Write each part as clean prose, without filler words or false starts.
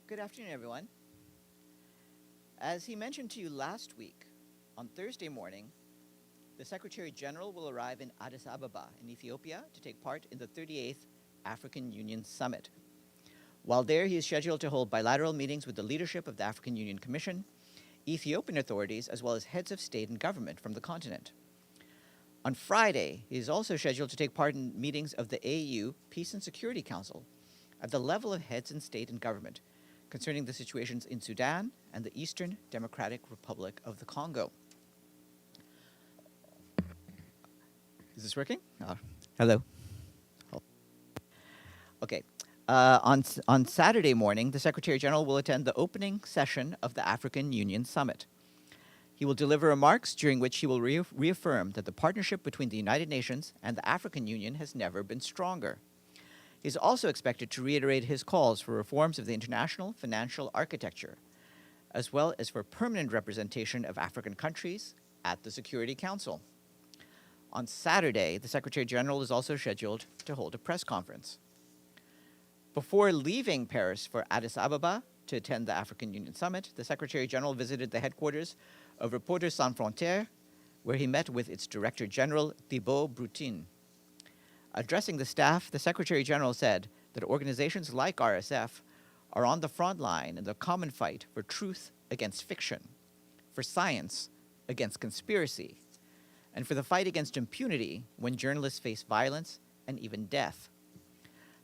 Good afternoon, everyone. As he mentioned to you last week, on Thursday morning, the Secretary General will arrive in Addis Ababa in Ethiopia to take part in the 38th African Union Summit. While there, he is scheduled to hold bilateral meetings with the leadership of the African Union Commission, Ethiopian authorities, as well as heads of state and government from the continent. On Friday, he is also scheduled to take part in meetings of the AU Peace and Security Council at the level of heads in state and government concerning the situations in Sudan and the Eastern Democratic Republic of the Congo. Is this working? Hello. Okay. On Saturday morning, the Secretary General will attend the opening session of the African Union Summit. He will deliver remarks during which he will reaffirm that the partnership between the United Nations and the African Union has never been stronger. He is also expected to reiterate his calls for reforms of the international financial architecture, as well as for permanent representation of African countries at the Security Council. On Saturday, the Secretary General is also scheduled to hold a press conference. Before leaving Paris for Addis Ababa to attend the African Union Summit, the Secretary General visited the headquarters of Reporters Sans Frontières, where he met with its Director General, Thibault Broutin. Addressing the staff, the Secretary General said that organizations like RSF are on the front line in the common fight for truth against fiction, for science against conspiracy, and for the fight against impunity when journalists face violence and even death.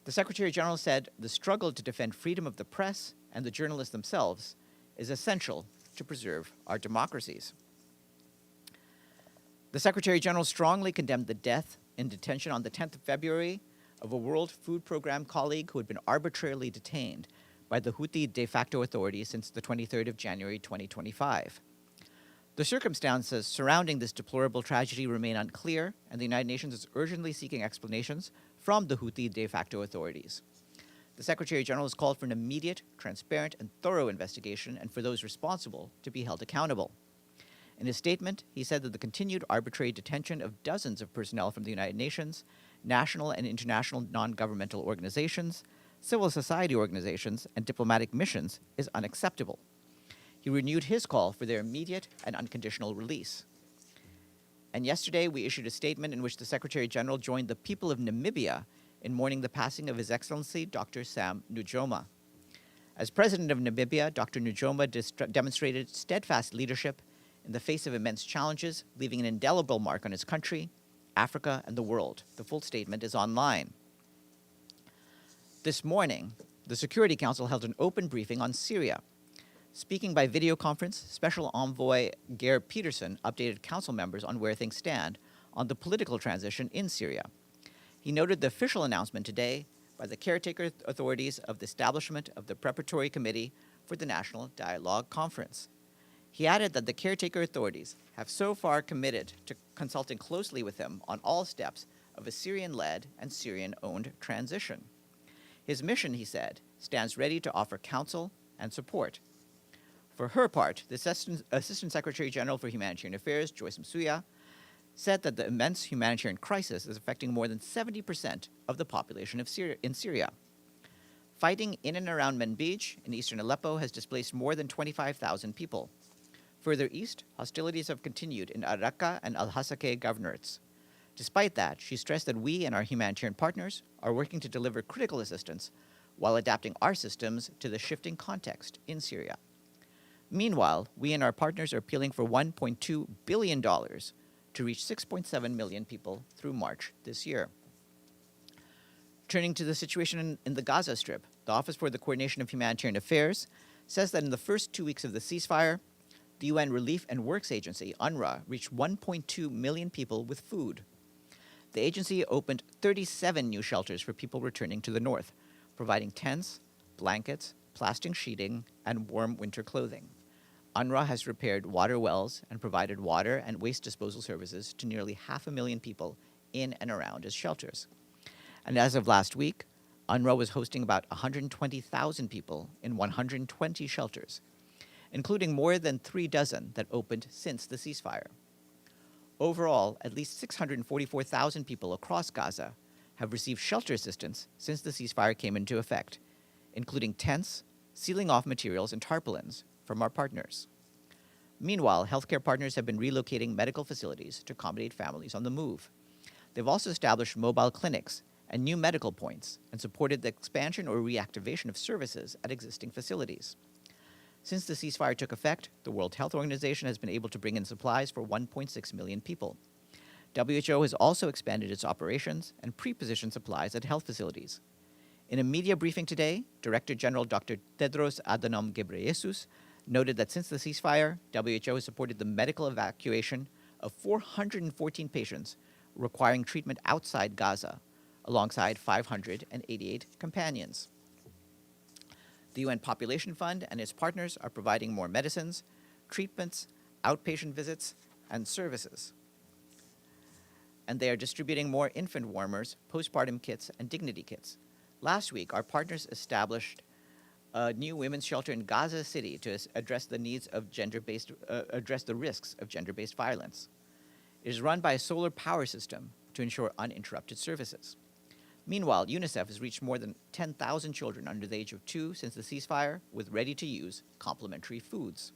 The Secretary General said the struggle to defend freedom of the press and the journalists themselves is essential to preserve our democracies. The Secretary General strongly condemned the death in detention on the 10th of February of a World Food Program colleague who had been arbitrarily detained by the Houthi de facto authorities since the 23rd of January 2025. The circumstances surrounding this deplorable tragedy remain unclear, and the United Nations is urgently seeking explanations from the Houthi de facto authorities. The Secretary General has called for an immediate, transparent, and thorough investigation and for those responsible to be held accountable. In his statement, he said that the continued arbitrary detention of dozens of personnel from the United Nations, national and international non-governmental organizations, civil society organizations, and diplomatic missions is unacceptable. He renewed his call for their immediate and unconditional release. And yesterday, we issued a statement in which the Secretary General joined the people of Namibia in mourning the passing of His Excellency Dr. Sam Nujoma. As President of Namibia, Dr. Nujoma demonstrated steadfast leadership in the face of immense challenges, leaving an indelible mark on his country, Africa, and the world. The full statement is online. This morning, the Security Council held an open briefing on Syria. Speaking by video conference, Special Envoy Geir Peterson updated council members on where things stand on the political transition in Syria. He noted the official announcement today by the caretaker authorities of the establishment of the Preparatory Committee for the National Dialogue Conference. He added that the caretaker authorities have so far committed to consulting closely with him on all steps of a Syrian-led and Syrian-owned transition. His mission, he said, stands ready to offer counsel and support. For her part, the Assistant Secretary General for Humanitarian Affairs, Joyce Msuya, said that the immense humanitarian crisis is affecting more than 70% of the population of Syria. Fighting in and around Manbij in eastern Aleppo has displaced more than 25,000 people. Further east, hostilities have continued in Arraqqa and Al-Hasakeh governorates. Despite that, she stressed that we and our humanitarian partners are working to deliver critical assistance while adapting our systems to the shifting context in Syria. Meanwhile, we and our partners are appealing for $1.2 billion to reach 6.7 million people through March this year. Turning to the situation in the Gaza Strip, the Office for the Coordination of Humanitarian Affairs says that in the first 2 weeks of the ceasefire, the UN Relief and Works Agency, UNRWA, reached 1.2 million people with food. The agency opened 37 new shelters for people returning to the north, providing tents, blankets, plastic sheeting, and warm winter clothing. UNRWA has repaired water wells and provided water and waste disposal services to nearly 500,000 people in and around its shelters. And as of last week, UNRWA was hosting about 120,000 people in 120 shelters, including more than 36 that opened since the ceasefire. Overall, at least 644,000 people across Gaza have received shelter assistance since the ceasefire came into effect, including tents, sealing off materials and tarpaulins from our partners. Meanwhile, healthcare partners have been relocating medical facilities to accommodate families on the move. They've also established mobile clinics and new medical points and supported the expansion or reactivation of services at existing facilities. Since the ceasefire took effect, the World Health Organization has been able to bring in supplies for 1.6 million people. WHO has also expanded its operations and pre-positioned supplies at health facilities. In a media briefing today, Director General Dr. Tedros Adhanom Ghebreyesus noted that since the ceasefire, WHO has supported the medical evacuation of 414 patients requiring treatment outside Gaza, alongside 588 companions. The UN Population Fund and its partners are providing more medicines, treatments, outpatient visits, and services. And they are distributing more infant warmers, postpartum kits, and dignity kits. Last week, our partners established a new women's shelter in Gaza City to address the needs of address the risks of gender-based violence. It is run by a solar power system to ensure uninterrupted services. Meanwhile, UNICEF has reached more than 10,000 children under the age of 2 since the ceasefire with ready-to-use complementary foods.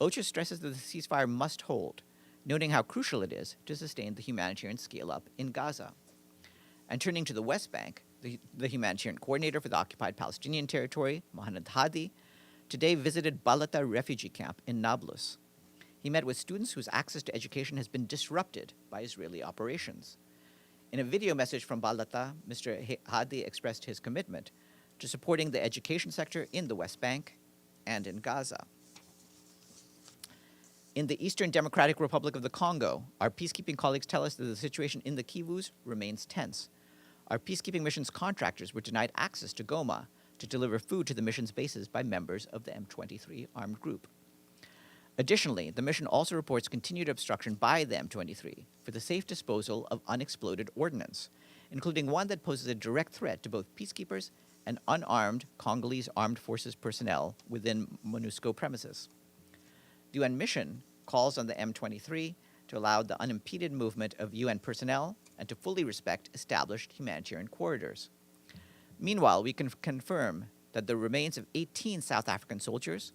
OCHA stresses that the ceasefire must hold, noting how crucial it is to sustain the humanitarian scale-up in Gaza. And turning to the West Bank, the humanitarian coordinator for the occupied Palestinian territory, Mohamed Hadi, today visited Balata refugee camp in Nablus. He met with students whose access to education has been disrupted by Israeli operations. In a video message from Balata, Mr. Hadi expressed his commitment to supporting the education sector in the West Bank and in Gaza. In the Eastern Democratic Republic of the Congo, our peacekeeping colleagues tell us that the situation in the Kivus remains tense. Our peacekeeping mission's contractors were denied access to Goma to deliver food to the mission's bases by members of the M23 armed group. Additionally, the mission also reports continued obstruction by the M23 for the safe disposal of unexploded ordnance, including one that poses a direct threat to both peacekeepers and unarmed Congolese armed forces personnel within MONUSCO premises. The UN mission calls on the M23 to allow the unimpeded movement of UN personnel and to fully respect established humanitarian corridors. Meanwhile, we can confirm that the remains of 18 South African soldiers,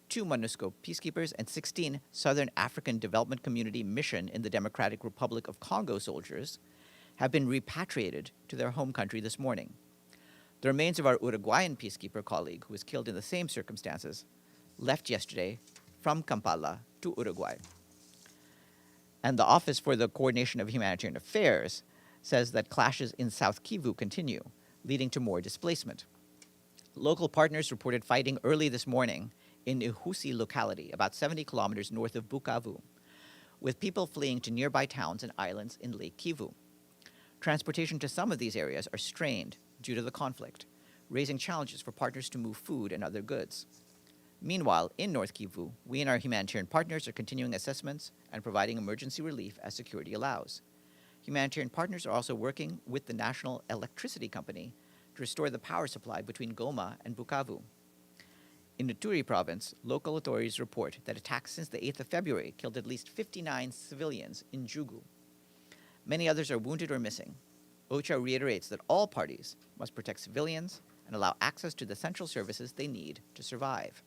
2 MONUSCO peacekeepers, and 16 Southern African Development Community Mission in the Democratic Republic of Congo soldiers have been repatriated to their home country this morning. The remains of our Uruguayan peacekeeper colleague, who was killed in the same circumstances, left yesterday from Kampala to Uruguay. And the Office for the Coordination of Humanitarian Affairs says that clashes in South Kivu continue, leading to more displacement. Local partners reported fighting early this morning in Ihusi locality, about 70 kilometers north of Bukavu, with people fleeing to nearby towns and islands in Lake Kivu. Transportation to some of these areas are strained due to the conflict, raising challenges for partners to move food and other goods. Meanwhile, in North Kivu, we and our humanitarian partners are continuing assessments and providing emergency relief as security allows. Humanitarian partners are also working with the National Electricity Company to restore the power supply between Goma and Bukavu. In Ituri province, local authorities report that attacks since the 8th of February killed at least 59 civilians in Jugu. Many others are wounded or missing. OCHA reiterates that all parties must protect civilians and allow access to the essential services they need to survive.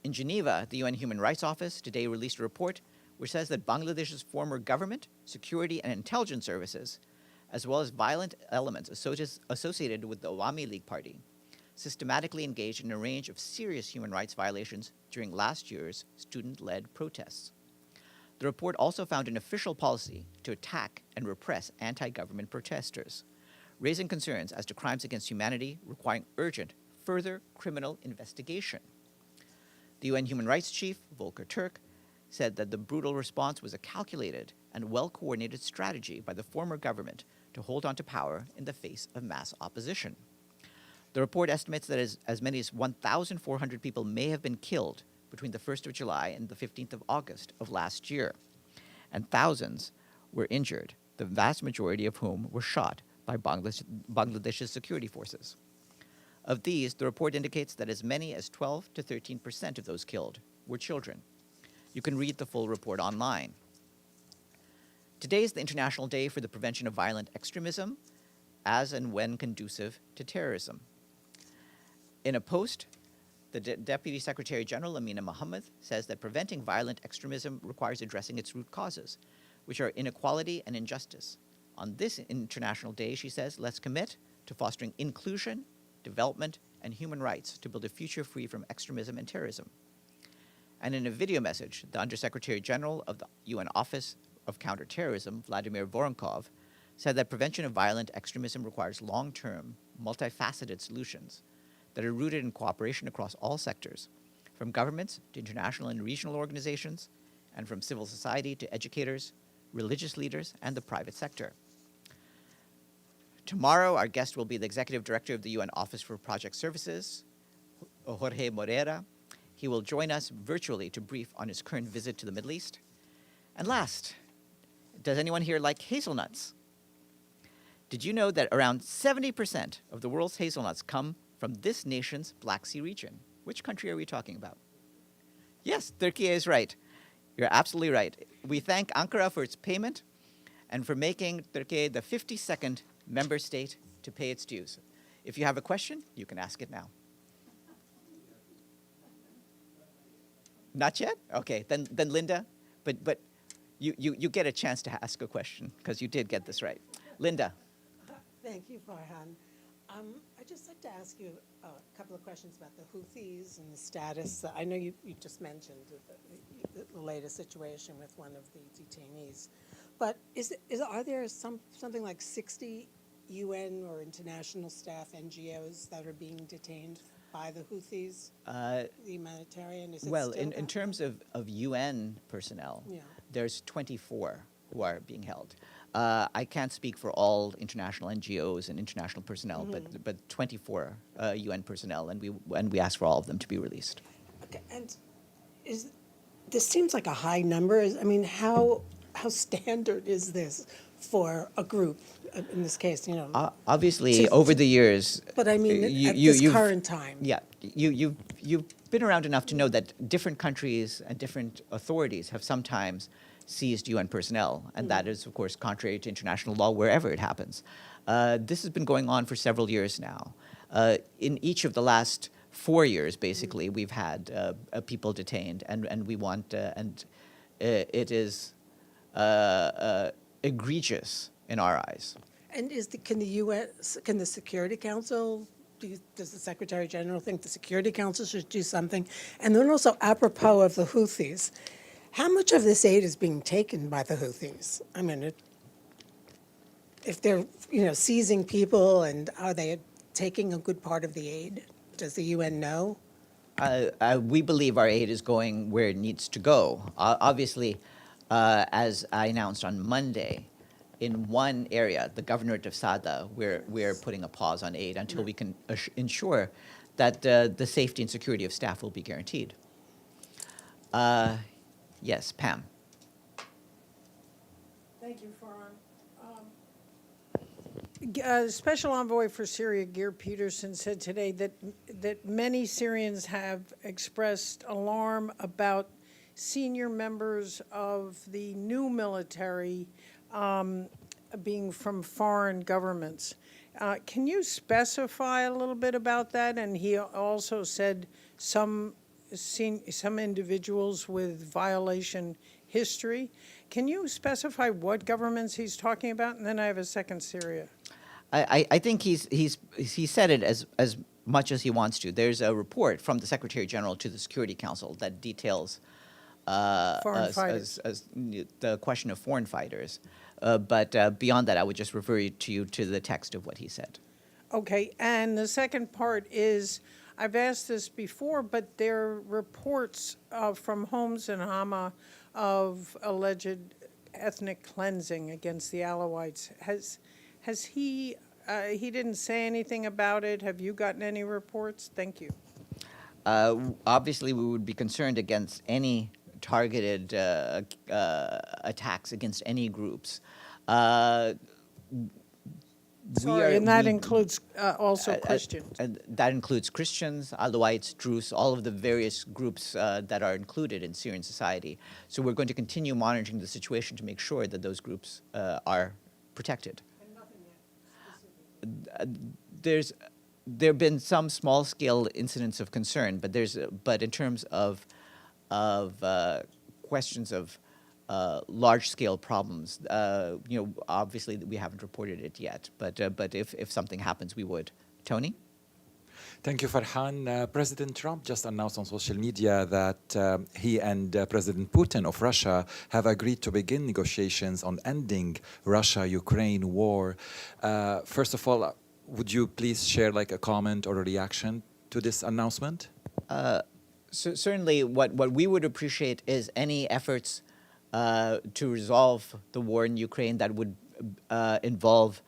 In Geneva, the UN Human Rights Office today released a report which says that Bangladesh's former government, security, and intelligence services, as well as violent elements associated with the Awami League Party, systematically engaged in a range of serious human rights violations during last year's student-led protests. The report also found an official policy to attack and repress anti-government protesters, raising concerns as to crimes against humanity requiring urgent, further criminal investigation. The UN Human Rights Chief, Volker Turk, said that the brutal response was a calculated and well-coordinated strategy by the former government to hold on to power in the face of mass opposition. The report estimates that as many as 1,400 people may have been killed between the 1st of July and the 15th of August of last year, and thousands were injured, the vast majority of whom were shot by Bangladesh's security forces. Of these, the report indicates that as many as 12 to 13% of those killed were children. You can read the full report online. Today is the International Day for the Prevention of Violent Extremism, as and when conducive to terrorism. In a post, the Deputy Secretary General, Amina Mohammed, says that preventing violent extremism requires addressing its root causes, which are inequality and injustice. On this International Day, she says, let's commit to fostering inclusion, development, and human rights to build a future free from extremism and terrorism. And in a video message, the Undersecretary General of the UN Office of Counterterrorism, Vladimir Voronkov, said that prevention of violent extremism requires long-term, multifaceted solutions that are rooted in cooperation across all sectors, from governments to international and regional organizations, and from civil society to educators, religious leaders, and the private sector. Tomorrow, our guest will be the Executive Director of the UN Office for Project Services, Jorge Moreira. He will join us virtually to brief on his current visit to the Middle East. And last, does anyone here like hazelnuts? Did you know that around 70% of the world's hazelnuts come from this nation's Black Sea region? Which country are we talking about? Yes, Turkey is right. You're absolutely right. We thank Ankara for its payment and for making Turkey the 52nd member state to pay its dues. If you have a question, you can ask it now. Not yet? Okay, then Linda, but you get a chance to ask a question because you did get this right. Linda. Thank you, Farhan. I'd just like to ask you a couple of questions about the Houthis and the status. I know you just mentioned the latest situation with one of the detainees, but are there something like 60 UN or international staff, NGOs, that are being detained by the Houthis, the Humanitarian? Is it Well, still in terms of UN personnel, Yeah. there's 24 who are being held. I can't speak for all international NGOs and international personnel, but 24 UN personnel, and we ask for all of them to be released. Okay, and this seems like a high number. I mean, how standard is this for a group? In this case, Obviously, over the years, But I mean, at this current time. Yeah, you've been around enough to know that different countries and different authorities have sometimes seized UN personnel, and that is, of course, contrary to international law wherever it happens. This has been going on for several years now. In each of the last 4 years, basically, we've had people detained, and we want, and it is egregious in our eyes. And can the Security Council, does the Secretary General think the Security Council should do something? And then also, apropos of the Houthis, how much of this aid is being taken by the Houthis? I mean, if they're seizing people, and are they taking a good part of the aid? Does the UN know? We believe our aid is going where it needs to go. Obviously, as I announced on Monday, in one area, the governorate of Sada, we're putting a pause on aid until we can ensure that the safety and security of staff will be guaranteed. Yes, Pam. Thank you, Farhan. Special Envoy for Syria, Geir Peterson, said today that many Syrians have expressed alarm about senior members of the new military being from foreign governments. Can you specify a little bit about that? And he also said some individuals with violation history. Can you specify what governments he's talking about? And then I have a second Syria. I think he said it as much as he wants to. There's a report from the Secretary General to the Security Council that details Foreign fighters. as the question of foreign fighters. But beyond that, I would just refer you to the text of what he said. Okay, and the second part is, I've asked this before, but there are reports from Homs and Hama of alleged ethnic cleansing against the Alawites. Has he didn't say anything about it. Have you gotten any reports? Thank you. Obviously, we would be concerned against any targeted attacks against any groups. Sorry, and that includes also Christians. That includes Christians, Alawites, Druze, all of the various groups that are included in Syrian society. So we're going to continue monitoring the situation to make sure that those groups are protected. And nothing yet, specifically. there have been some small-scale incidents of concern, but in terms of questions of large-scale problems, obviously we haven't reported it yet. But if something happens, we would. Tony? Thank you, Farhan. President Trump just announced on social media that he and President Putin of Russia have agreed to begin negotiations on ending Russia-Ukraine war. First of all, would you please share like a comment or a reaction to this announcement? So certainly, what we would appreciate is any efforts to resolve the war in Ukraine that would involve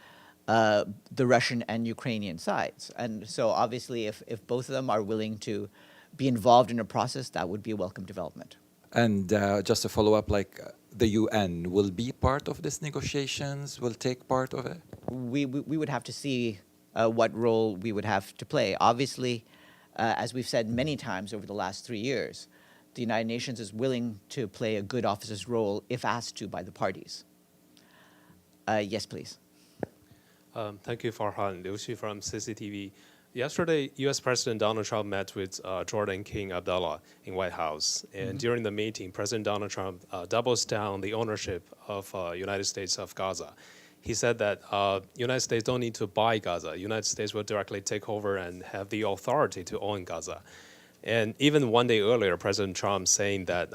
the Russian and Ukrainian sides. And so obviously, if both of them are willing to be involved in a process, that would be a welcome development. And just to follow up, like the UN will be part of these negotiations, will take part of it? We would have to see what role we would have to play. Obviously, as we've said many times over the last 3 years, the United Nations is willing to play a good officer's role if asked to by the parties. Yes, please. Thank you, Farhan. Liu Xu from CCTV. Yesterday, U.S. President Donald Trump met with Jordan King Abdullah in White House. And during the meeting, President Donald Trump doubles down the ownership of United States of Gaza. He said that United States don't need to buy Gaza. United States will directly take over and have the authority to own Gaza. And even one day earlier, President Trump saying that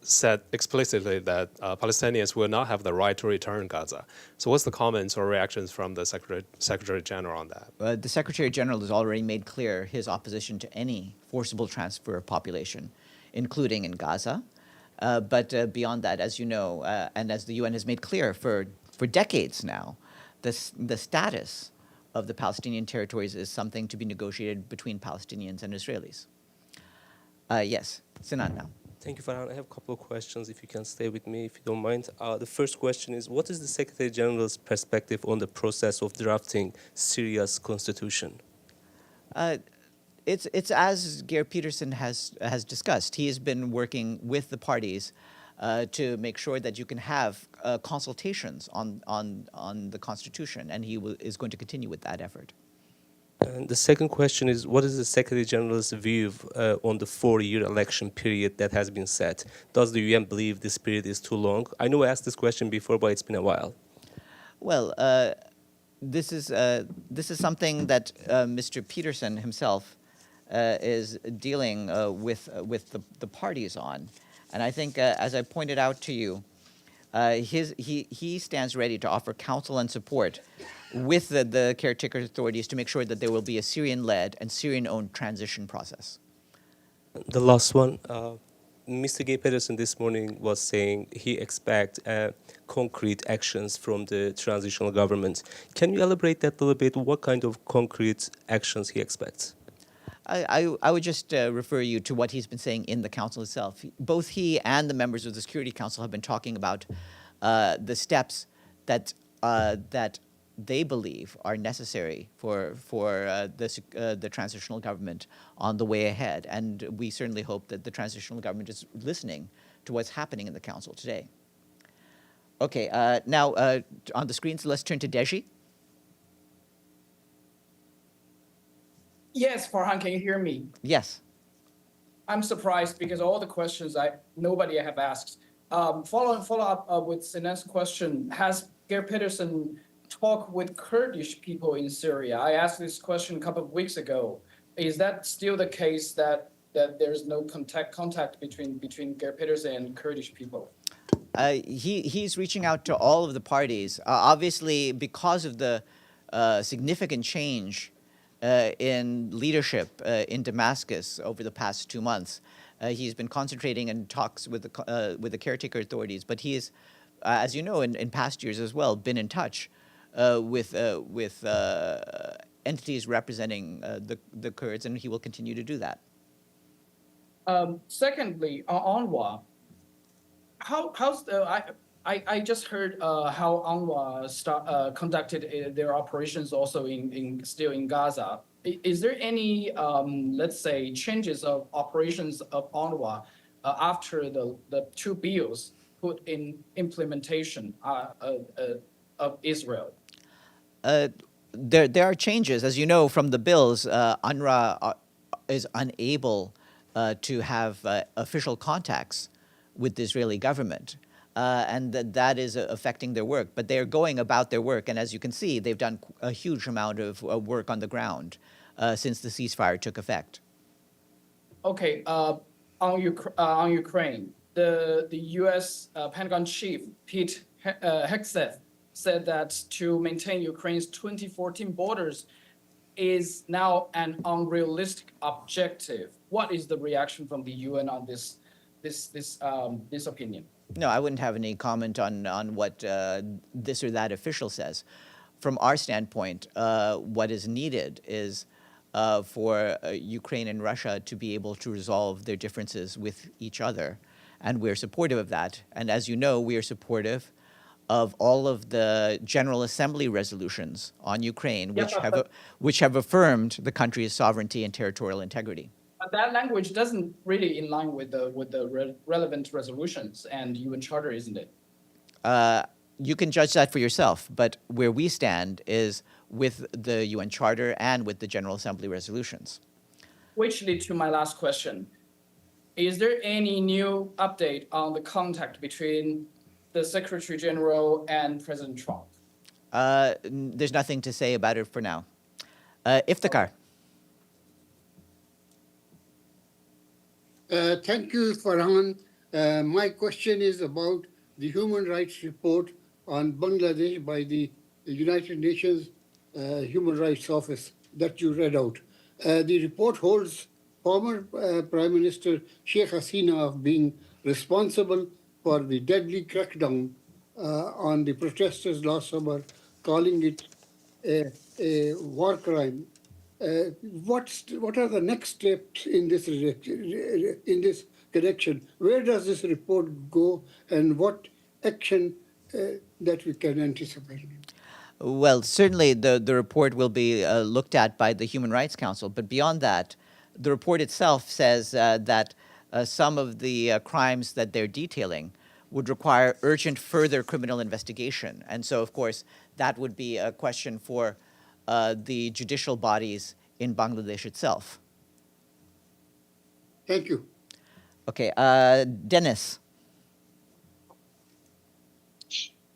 said explicitly that Palestinians will not have the right to return Gaza. So what's the comments or reactions from the Secretary General on that? The Secretary General has already made clear his opposition to any forcible transfer of population, including in Gaza. But beyond that, as you know, and as the UN has made clear for decades now, the status of the Palestinian territories is something to be negotiated between Palestinians and Israelis. Yes, Sinan now. Thank you, Farhan. I have a couple of questions, if you can stay with me, if you don't mind. The first question is, what is the Secretary General's perspective on the process of drafting Syria's constitution? It's as Geir Peterson has discussed. He has been working with the parties to make sure that you can have consultations on the constitution, and he is going to continue with that effort. And the second question is, what is the Secretary General's view on the 4-year election period that has been set? Does the UN believe this period is too long? I know I asked this question before, but it's been a while. Well, this is something that Mr. Peterson himself is dealing with the parties on, and I think, as I pointed out to you, he stands ready to offer counsel and support with the caretaker authorities to make sure that there will be a Syrian-led and Syrian-owned transition process. The last one, Mr. Geir Peterson this morning was saying he expects concrete actions from the transitional government. Can you elaborate that a little bit? What kind of concrete actions he expects? I would just refer you to what he's been saying in the council itself. Both he and the members of the Security Council have been talking about the steps that they believe are necessary for the transitional government on the way ahead. And we certainly hope that the transitional government is listening to what's happening in the council today. Okay, now on the screens, let's turn to Deji. Yes, Farhan, can you hear me? Yes. I'm surprised because all the questions nobody have asked. Follow up with Sinan's question. Has Geir Peterson talked with Kurdish people in Syria? I asked this question a couple of weeks ago. Is that still the case that there's no contact between Geir Peterson and Kurdish people? He's reaching out to all of the parties. Obviously, because of the significant change in leadership in Damascus over the past 2 months, he's been concentrating in talks with the caretaker authorities. But he is, as you know, in past years as well, been in touch with entities representing the Kurds, and he will continue to do that. Secondly, on UNRWA, how's the I just heard how UNRWA conducted their operations also still in Gaza. Is there any let's say changes of operations of UNRWA after the 2 bills put in implementation of Israel? there are changes, as you know from the bills. UNRWA is unable to have official contacts with the Israeli government, and that is affecting their work. But they are going about their work, and as you can see, they've done a huge amount of work on the ground since the ceasefire took effect. Okay, on Ukraine, the U.S. Pentagon chief Pete Hegseth said that to maintain Ukraine's 2014 borders is now an unrealistic objective. What is the reaction from the UN on this opinion? No, I wouldn't have any comment on what this or that official says. From our standpoint, what is needed is for Ukraine and Russia to be able to resolve their differences with each other, and we're supportive of that. And as you know, we are supportive of all of the General Assembly resolutions on Ukraine, which have affirmed the country's sovereignty and territorial integrity. But that language doesn't really in line with the relevant resolutions and UN Charter, isn't it? You can judge that for yourself, but where we stand is with the UN Charter and with the General Assembly resolutions. Which leads to my last question. Is there any new update on the contact between the Secretary General and President Trump? There's nothing to say about it for now. Iftikhar. Thank you, Farhan. My question is about the human rights report on Bangladesh by the United Nations Human Rights Office that you read out. The report holds former Prime Minister Sheikh Hasina of being responsible for the deadly crackdown on the protesters last summer, calling it a war crime. What are the next steps in this connection? Where does this report go, and what action that we can anticipate? Well, certainly the report will be looked at by the Human Rights Council, but beyond that, the report itself says that some of the crimes that they're detailing would require urgent further criminal investigation. And so, of course, that would be a question for the judicial bodies in Bangladesh itself. Thank you. Okay, Dennis.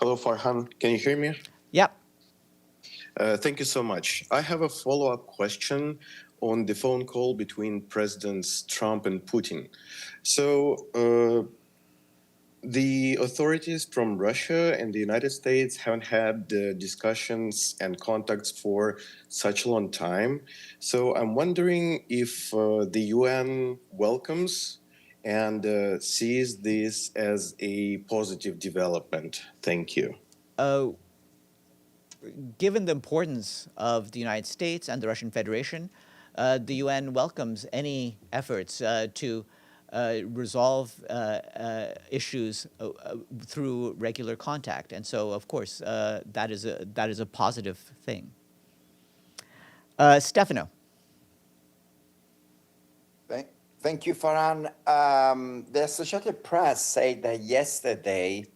Hello, Farhan. Can you hear me? Yeah. Thank you so much. I have a follow-up question on the phone call between Presidents Trump and Putin. So the authorities from Russia and the United States haven't had discussions and contacts for such a long time. So I'm wondering if the UN welcomes and sees this as a positive development. Thank you. Given the importance of the United States and the Russian Federation, the UN welcomes any efforts to resolve issues through regular contact, and so of course that is a positive thing. Stefano. Thank you, Farhan. The Associated Press said that yesterday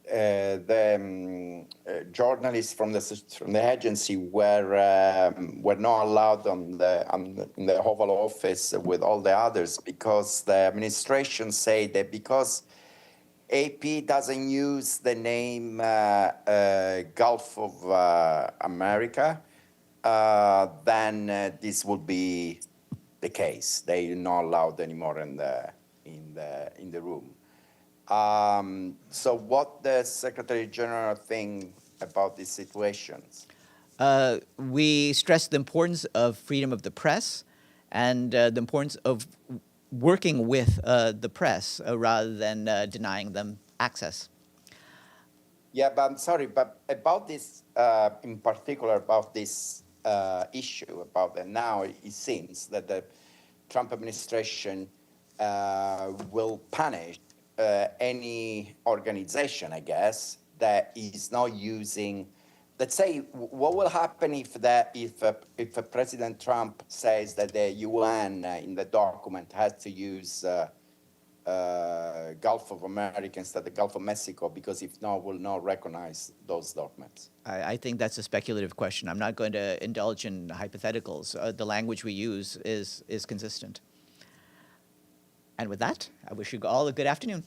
the journalists from the agency were not allowed in the Oval Office with all the others because the administration said that because AP doesn't use the name Gulf of America, then this would be the case. They are not allowed anymore in the room. So what does Secretary General think about these situations? We stress the importance of freedom of the press and the importance of working with the press rather than denying them access. Yeah, but I'm sorry, but about this, in particular, about this issue, about that now it seems that the Trump administration will punish any organization, I guess, that is not using. Let's say, what will happen if President Trump says that the UN in the document has to use Gulf of America instead of the Gulf of Mexico, because if not, we'll not recognize those documents. I think that's a speculative question. I'm not going to indulge in hypotheticals. The language we use is consistent. And with that, I wish you all a good afternoon.